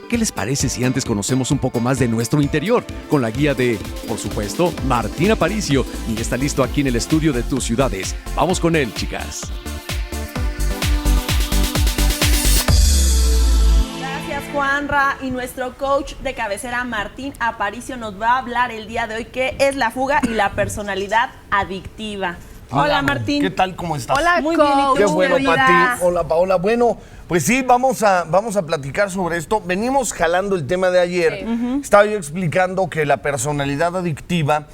¿Qué les parece si antes conocemos un poco más de nuestro interior? Con la guía de, por supuesto, Martín Aparicio. Y está listo aquí en el estudio de Tus Ciudades. Vamos con él, chicas. Gracias, Juanra. Y nuestro coach de cabecera, Martín Aparicio, nos va a hablar el día de hoy qué es la fuga y la personalidad adictiva. Hola, Martín. ¿Qué tal? ¿Cómo estás? Hola, muy bien. ¿Y tú? Qué bueno, Pati. Hola, Paola. Bueno, pues sí, vamos a platicar sobre esto. Venimos jalando el tema de ayer. Sí. Estaba yo explicando que la personalidad adictiva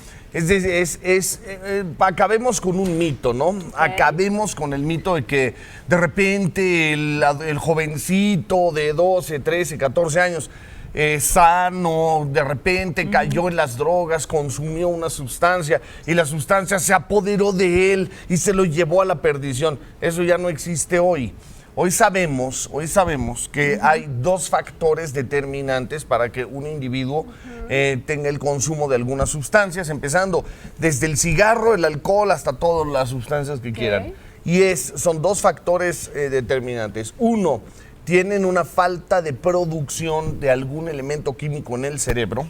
acabemos con un mito, ¿no? Okay. Acabemos con el mito de que de repente el jovencito de 12, 13, 14 años sano, de repente cayó en las drogas, consumió una sustancia y la sustancia se apoderó de él y se lo llevó a la perdición. Eso ya no existe hoy. Hoy sabemos que hay dos factores determinantes para que un individuo tenga el consumo de algunas sustancias, empezando desde el cigarro, el alcohol, hasta todas las sustancias que quieran. Y son dos factores determinantes. Uno, tienen una falta de producción de algún elemento químico en el cerebro.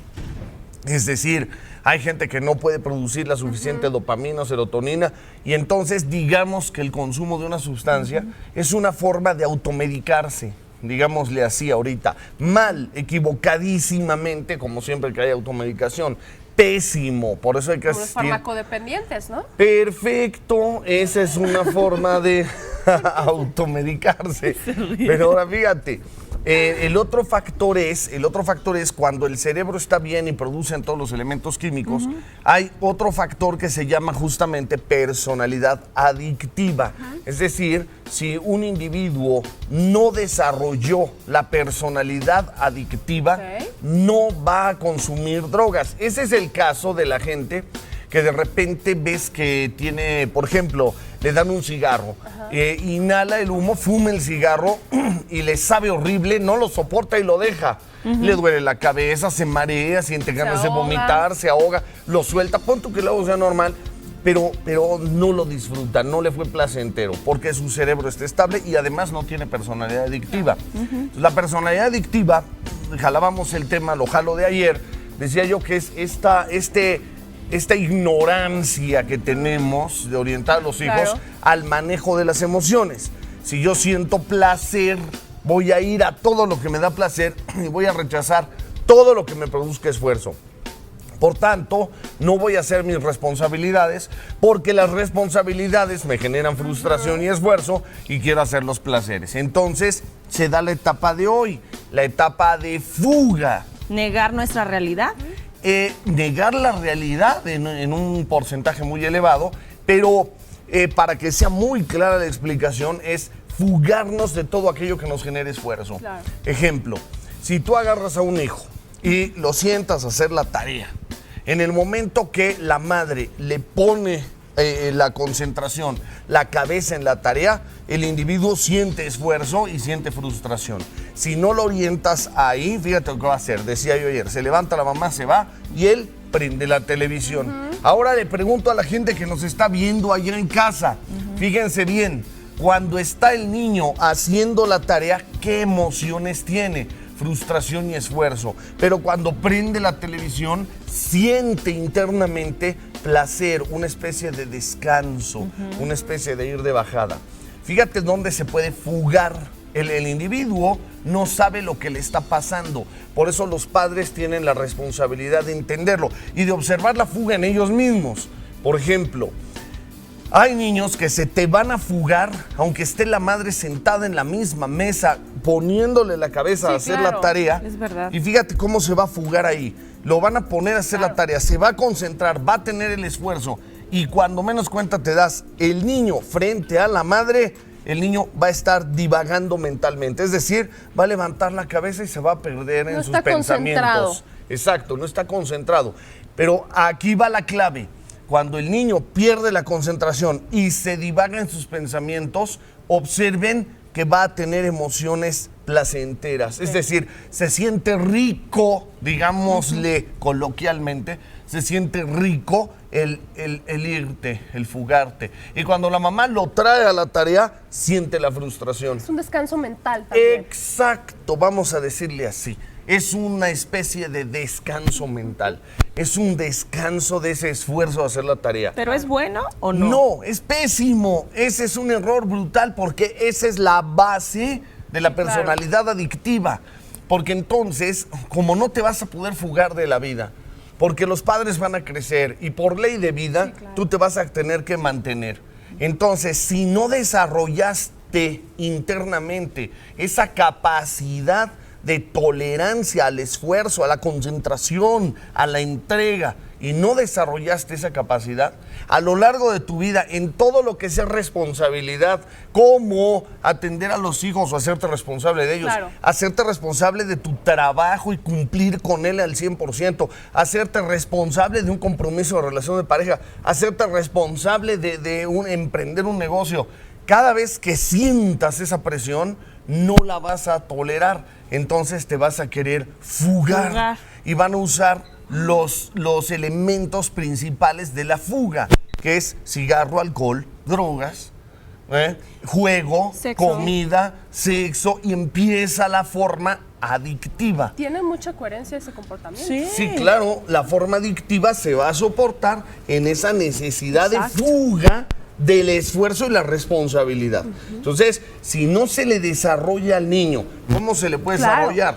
Es decir, hay gente que no puede producir la suficiente dopamina o serotonina y entonces digamos que el consumo de una sustancia es una forma de automedicarse, digámosle así ahorita, mal, equivocadísimamente, como siempre que hay automedicación. Pésimo, por eso hay que asistir. Como los farmacodependientes, ¿no? Perfecto, esa es una forma de automedicarse. Pero ahora fíjate, el otro factor es cuando el cerebro está bien y producen todos los elementos químicos, hay otro factor que se llama justamente personalidad adictiva. Es decir, si un individuo no desarrolló la personalidad adictiva, no va a consumir drogas. Ese es el caso de la gente que de repente ves que tiene, por ejemplo, le dan un cigarro, inhala el humo, fuma el cigarro y le sabe horrible, no lo soporta y lo deja. Le duele la cabeza, se marea, siente ganas de vomitar, se ahoga, lo suelta, pon tú que luego sea normal, pero no lo disfruta, no le fue placentero, porque su cerebro está estable y además no tiene personalidad adictiva. La personalidad adictiva, jalábamos el tema, lo jalo de ayer, decía yo que es esta ignorancia que tenemos de orientar a los hijos al manejo de las emociones. Si yo siento placer, voy a ir a todo lo que me da placer y voy a rechazar todo lo que me produzca esfuerzo. Por tanto, no voy a hacer mis responsabilidades porque las responsabilidades me generan frustración y esfuerzo y quiero hacer los placeres. Entonces, se da la etapa de hoy, la etapa de fuga. ¿Negar nuestra realidad? Negar la realidad en un porcentaje muy elevado, pero para que sea muy clara la explicación es fugarnos de todo aquello que nos genere esfuerzo. Claro. Ejemplo, si tú agarras a un hijo y lo sientas a hacer la tarea, en el momento que la madre le pone la concentración, la cabeza en la tarea, el individuo siente esfuerzo y siente frustración. Si no lo orientas ahí, fíjate lo que va a hacer. Decía yo ayer, se levanta la mamá, se va y él prende la televisión. Ahora le pregunto a la gente que nos está viendo allá en casa, fíjense bien, cuando está el niño haciendo la tarea, ¿qué emociones tiene? Frustración y esfuerzo. Pero cuando prende la televisión, siente internamente placer, una especie de descanso, una especie de ir de bajada. Fíjate dónde se puede fugar. El individuo no sabe lo que le está pasando. Por eso los padres tienen la responsabilidad de entenderlo y de observar la fuga en ellos mismos. Por ejemplo, hay niños que se te van a fugar aunque esté la madre sentada en la misma mesa poniéndole la cabeza a hacer la tarea. Es verdad. Y fíjate cómo se va a fugar ahí. Lo van a poner a hacer la tarea, se va a concentrar, va a tener el esfuerzo y cuando menos cuenta te das, el niño frente a la madre, el niño va a estar divagando mentalmente. Es decir, va a levantar la cabeza y se va a perder en sus pensamientos. Exacto, no está concentrado. Pero aquí va la clave. Cuando el niño pierde la concentración y se divaga en sus pensamientos, observen que va a tener emociones placenteras. Es decir, se siente rico, digámosle coloquialmente, se siente rico el irte, el fugarte. Y cuando la mamá lo trae a la tarea, siente la frustración. Es un descanso mental también. Exacto, vamos a decirle así. Es una especie de descanso mental. Es un descanso de ese esfuerzo de hacer la tarea. ¿Pero es bueno o no? No, es pésimo. Ese es un error brutal porque esa es la base de la personalidad adictiva. Porque entonces, como no te vas a poder fugar de la vida, porque los padres van a crecer y por ley de vida tú te vas a tener que mantener. Entonces, si no desarrollaste internamente esa capacidad de tolerancia al esfuerzo, a la concentración, a la entrega, y no desarrollaste esa capacidad, a lo largo de tu vida, en todo lo que sea responsabilidad, como atender a los hijos o hacerte responsable de ellos, hacerte responsable de tu trabajo y cumplir con él al 100%, hacerte responsable de un compromiso de relación de pareja, hacerte responsable de emprender un negocio. Cada vez que sientas esa presión, no la vas a tolerar. Entonces te vas a querer fugar. Y van a usar los elementos principales de la fuga, que es cigarro, alcohol, drogas, juego, sexo, comida, sexo, y empieza la forma adictiva. ¿Tiene mucha coherencia ese comportamiento? Sí, claro, la forma adictiva se va a soportar en esa necesidad de fuga del esfuerzo y la responsabilidad. Entonces, si no se le desarrolla al niño, ¿cómo se le puede desarrollar?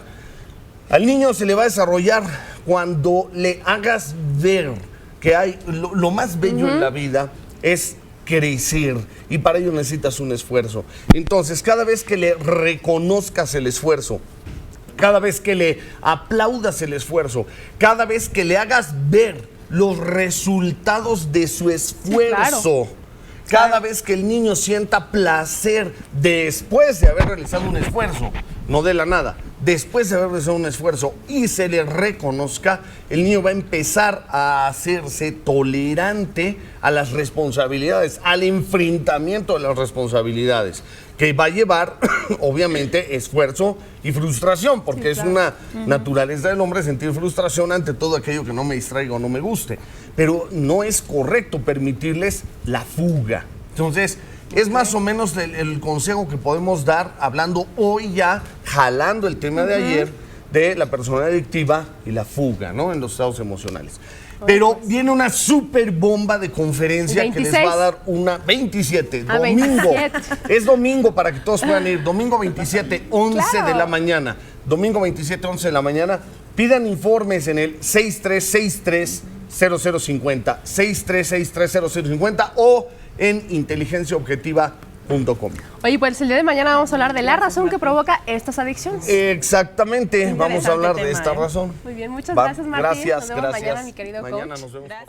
Al niño se le va a desarrollar cuando le hagas ver que hay lo más bello en la vida es crecer, y para ello necesitas un esfuerzo. Entonces, cada vez que le reconozcas el esfuerzo, cada vez que le aplaudas el esfuerzo, cada vez que le hagas ver los resultados de su esfuerzo, cada vez que el niño sienta placer después de haber realizado un esfuerzo, no de la nada, después de haber realizado un esfuerzo y se le reconozca, el niño va a empezar a hacerse tolerante a las responsabilidades, al enfrentamiento de las responsabilidades, que va a llevar, obviamente, esfuerzo y frustración, porque es una naturaleza del hombre sentir frustración ante todo aquello que no me distraiga o no me guste. Pero no es correcto permitirles la fuga. Entonces, es más o menos el consejo que podemos dar, hablando hoy ya, jalando el tema de ayer, de la personalidad adictiva y la fuga, ¿no? En los estados emocionales. Pero viene una super bomba de conferencia 26. Que les va a dar una 27, domingo. 27. Es domingo para que todos puedan ir. Domingo 27, 11 de la mañana. Domingo 27, 11 de la mañana. Pidan informes en el 6363-0050, 6363-0050 o en inteligenciaobjetiva.com. Oye, pues el día de mañana vamos a hablar de la razón que provoca estas adicciones. Exactamente, vamos a hablar de esta razón. Muy bien, muchas gracias, Martín. Gracias, nos vemos mañana, mi querido mañana coach. Nos vemos por acá.